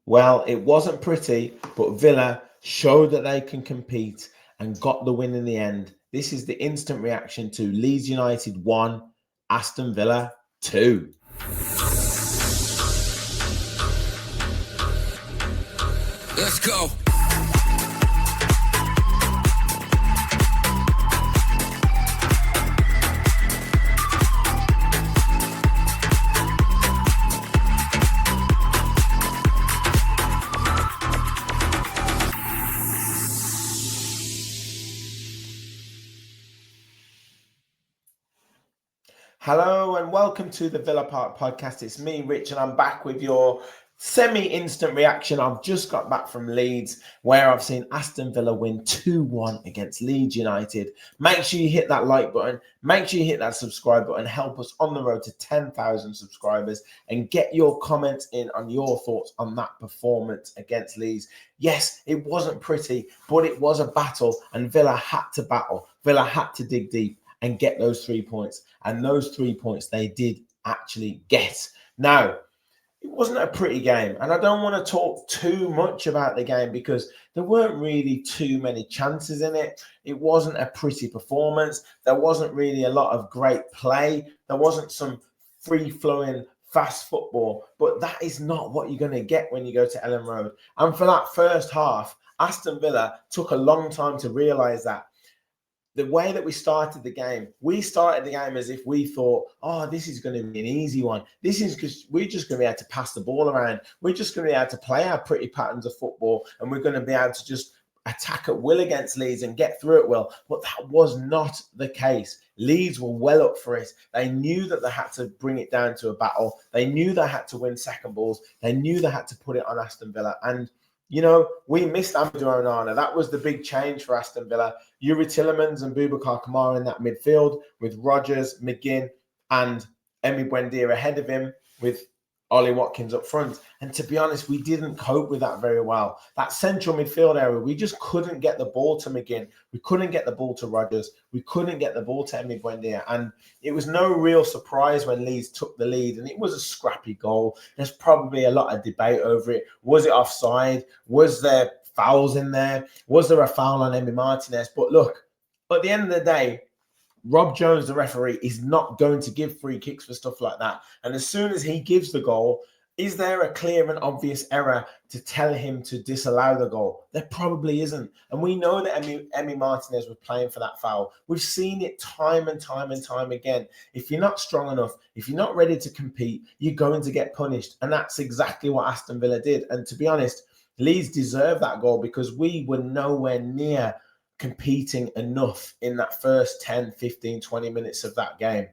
Well, it wasn't pretty, but Villa showed that they can compete and got the win in the end. This is the instant reaction to Leeds United 1, Aston Villa 2. Let's go. Hello and welcome to the Villa Park podcast. It's me, Rich, and I'm back with your semi-instant reaction. I've just got back from Leeds where I've seen Aston Villa win 2-1 against Leeds United. Make sure you hit that like button. Make sure you hit that subscribe button. Help us on the road to 10,000 subscribers and get your comments in on your thoughts on that performance against Leeds. Yes, it wasn't pretty, but it was a battle and Villa had to battle. Villa had to dig deep and get those 3 points. And those 3 points they did actually get. Now, it wasn't a pretty game. And I don't want to talk too much about the game because there weren't really too many chances in it. It wasn't a pretty performance. There wasn't really a lot of great play. There wasn't some free-flowing, fast football. But that is not what you're going to get when you go to Elland Road. And for that first half, Aston Villa took a long time to realise that. The way that we started the game as if we thought, oh, this is going to be an easy one. This is because we're just going to be able to pass the ball around. We're just going to be able to play our pretty patterns of football and we're going to be able to just attack at will against Leeds and get through it well. But that was not the case. Leeds were well up for it. They knew that they had to bring it down to a battle. They knew they had to win second balls. They knew they had to put it on Aston Villa. And you know, we missed Amadou Onana. That was the big change for Aston Villa. Yuri Tillemans and Boubacar Kamara in that midfield with Rodgers, McGinn and Emi Buendia ahead of him with Ollie Watkins up front. And to be honest, we didn't cope with that very well. That central midfield area, we just couldn't get the ball to McGinn. We couldn't get the ball to Rodgers. We couldn't get the ball to Emi Buendia. And it was no real surprise when Leeds took the lead. And it was a scrappy goal. There's probably a lot of debate over it. Was it offside? Was there fouls in there? Was there a foul on Emi Martinez? But look, at the end of the day, Rob Jones, the referee, is not going to give free kicks for stuff like that. And as soon as he gives the goal, is there a clear and obvious error to tell him to disallow the goal? There probably isn't. And we know that Emi Martinez was playing for that foul. We've seen it time and time and time again. If you're not strong enough, if you're not ready to compete, you're going to get punished. And that's exactly what Aston Villa did. And to be honest, Leeds deserved that goal because we were nowhere near competing enough in that first 10, 15, 20 minutes of that game.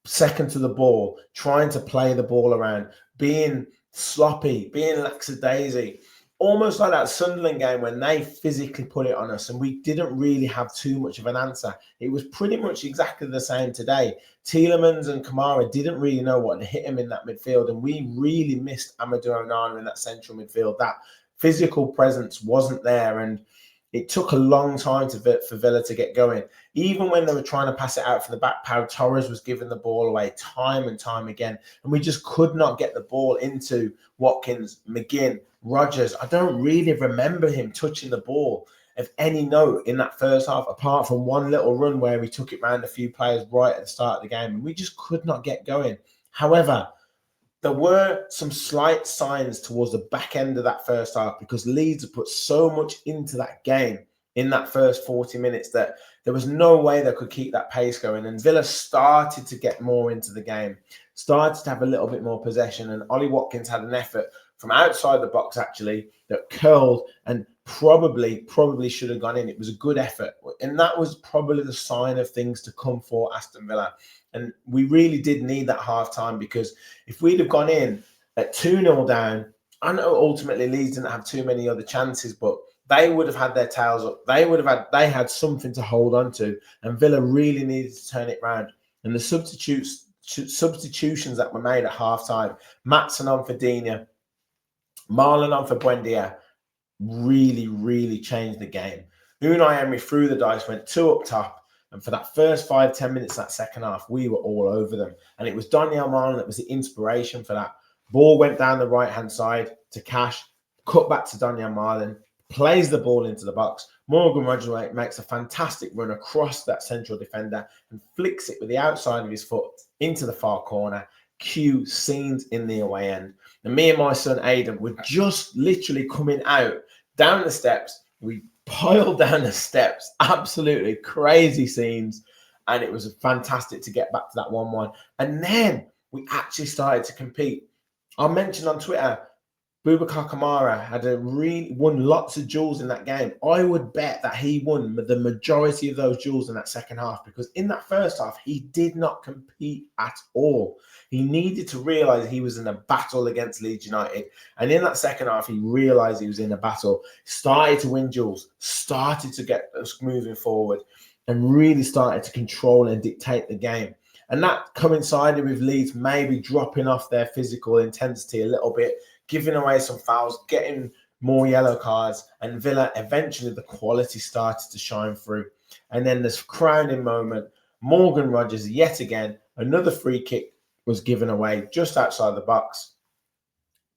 Second to the ball, trying to play the ball around, being sloppy, being lackadaisy. Almost like that Sunderland game when they physically put it on us and we didn't really have too much of an answer. It was pretty much exactly the same today. Tielemans and Kamara didn't really know what to hit him in that midfield and we really missed Amadou Onana in that central midfield. That physical presence wasn't there and it took a long time for Villa to get going. Even when they were trying to pass it out from the back, Pau Torres was giving the ball away time and time again. And we just could not get the ball into Watkins, McGinn, Rodgers. I don't really remember him touching the ball of any note in that first half, apart from one little run where he took it round a few players right at the start of the game. And we just could not get going. However, there were some slight signs towards the back end of that first half because Leeds had put so much into that game in that first 40 minutes that there was no way they could keep that pace going. And Villa started to get more into the game, started to have a little bit more possession. And Ollie Watkins had an effort from outside the box, actually, that curled and probably should have gone in. It was a good effort. And that was probably the sign of things to come for Aston Villa. And we really did need that half-time because if we'd have gone in at 2-0 down, I know ultimately Leeds didn't have too many other chances, but they would have had their tails up. They had something to hold on to, and Villa really needed to turn it round. And the substitutions that were made at half-time, Maatsen on for Digne, Marlon on for Buendia, really changed the game. Unai Emery threw the dice, went two up top, and for that first 5-10 minutes that second half, we were all over them. And it was Daniel Marlon that was the inspiration for that. Ball went down the right-hand side to Cash, cut back to Daniel Marlin, plays the ball into the box. Morgan Rogers makes a fantastic run across that central defender and flicks it with the outside of his foot into the far corner. Cue scenes in the away end. And me and my son Aidan were just literally coming out down the steps. We piled down the steps, absolutely crazy scenes. And it was fantastic to get back to that 1-1. And then we actually started to compete. I mentioned on Twitter, Boubacar Kamara had won lots of duels in that game. I would bet that he won the majority of those duels in that second half, because in that first half, he did not compete at all. He needed to realise he was in a battle against Leeds United. And in that second half, he realised he was in a battle, started to win duels, started to get us moving forward, and really started to control and dictate the game. And that coincided with Leeds maybe dropping off their physical intensity a little bit, giving away some fouls, getting more yellow cards, and Villa, eventually the quality started to shine through. And then this crowning moment, Morgan Rogers, yet again, another free kick was given away just outside the box.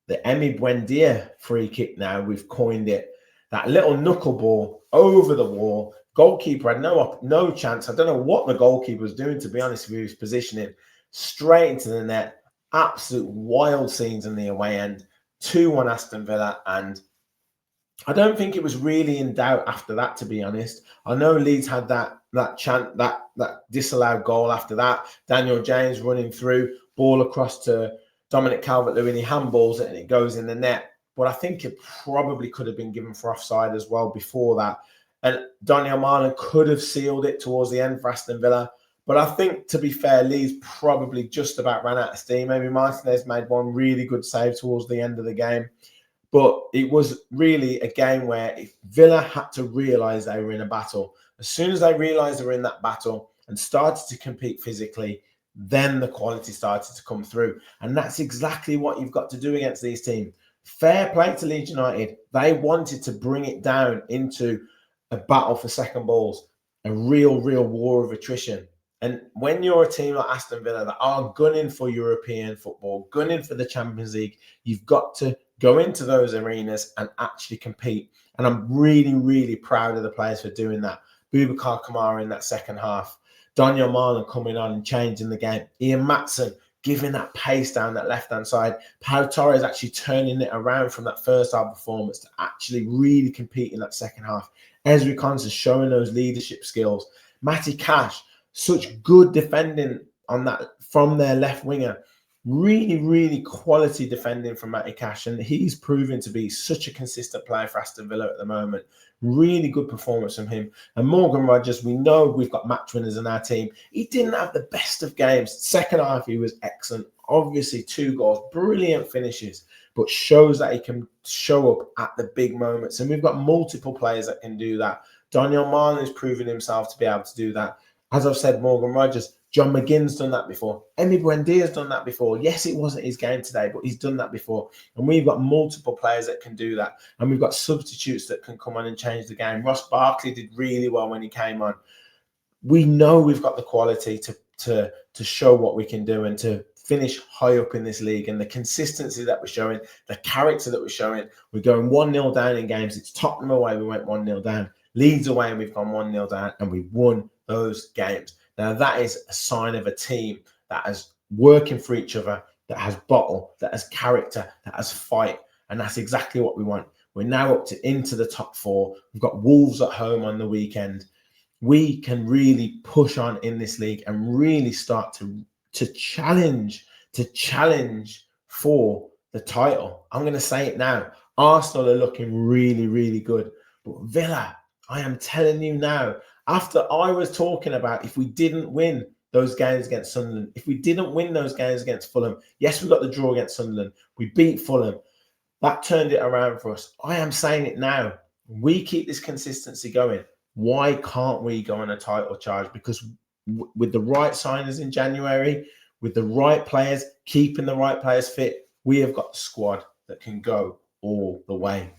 The Emi Buendia free kick now, we've coined it. That little knuckleball over the wall. Goalkeeper had no chance. I don't know what the goalkeeper was doing, to be honest, with his positioning. Straight into the net. Absolute wild scenes in the away end. 2-1 Aston Villa, and I don't think it was really in doubt after that, to be honest. I know Leeds had that disallowed goal after that. Daniel James running through, ball across to Dominic Calvert-Lewin, he handballs it and it goes in the net. But I think it probably could have been given for offside as well before that. And Daniel Marlin could have sealed it towards the end for Aston Villa. But I think, to be fair, Leeds probably just about ran out of steam. Maybe Martinez made one really good save towards the end of the game. But it was really a game where Villa had to realise they were in a battle. As soon as they realised they were in that battle and started to compete physically, then the quality started to come through. And that's exactly what you've got to do against these teams. Fair play to Leeds United. They wanted to bring it down into a battle for second balls, a real war of attrition. And when you're a team like Aston Villa that are gunning for European football, gunning for the Champions League, you've got to go into those arenas and actually compete. And I'm really proud of the players for doing that. Boubacar Kamara in that second half, Daniel Marlin coming on and changing the game, Ian Matson giving that pace down that left-hand side, Pau Torres actually turning it around from that first half performance to actually really compete in that second half. Ezri Konsa showing those leadership skills. Matty Cash, such good defending on that from their left winger. Really quality defending from Matty Cash, and he's proven to be such a consistent player for Aston Villa at the moment. Really good performance from him. And Morgan Rogers, we know we've got match winners in our team. He didn't have the best of games. Second half, he was excellent. Obviously, 2 goals, brilliant finishes, but shows that he can show up at the big moments. And we've got multiple players that can do that. Daniel Marlin has proven himself to be able to do that. As I've said, Morgan Rogers, John McGinn's done that before. Emi Buendia's done that before. Yes, it wasn't his game today, but he's done that before. And we've got multiple players that can do that. And we've got substitutes that can come on and change the game. Ross Barkley did really well when he came on. We know we've got the quality to show what we can do and to finish high up in this league. And the consistency that we're showing, the character that we're showing, we're going 1-0 down in games. It's Tottenham away, we went 1-0 down. Leeds away, and we've gone 1-0 down, and we've won those games. Now, that is a sign of a team that is working for each other, that has bottle, that has character, that has fight. And that's exactly what we want. We're now up into the top 4. We've got Wolves at home on the weekend. We can really push on in this league and really start to challenge for the title. I'm going to say it now. Arsenal are looking really good. But Villa, I am telling you now, after I was talking about if we didn't win those games against Sunderland, if we didn't win those games against Fulham, yes, we got the draw against Sunderland, we beat Fulham, that turned it around for us. I am saying it now. We keep this consistency going. Why can't we go on a title charge? Because with the right signers in January, with the right players, keeping the right players fit, we have got the squad that can go all the way.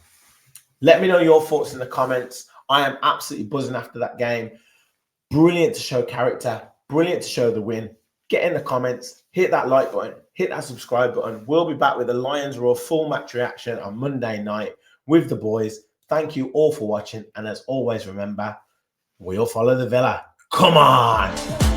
Let me know your thoughts in the comments. I am absolutely buzzing after that game. Brilliant to show character. Brilliant to show the win. get in the comments, hit that like button, hit that subscribe button. We'll be back with the Lions Raw full match reaction on Monday night with the boys. Thank you all for watching. And as always, remember, we'll follow the Villa. Come on.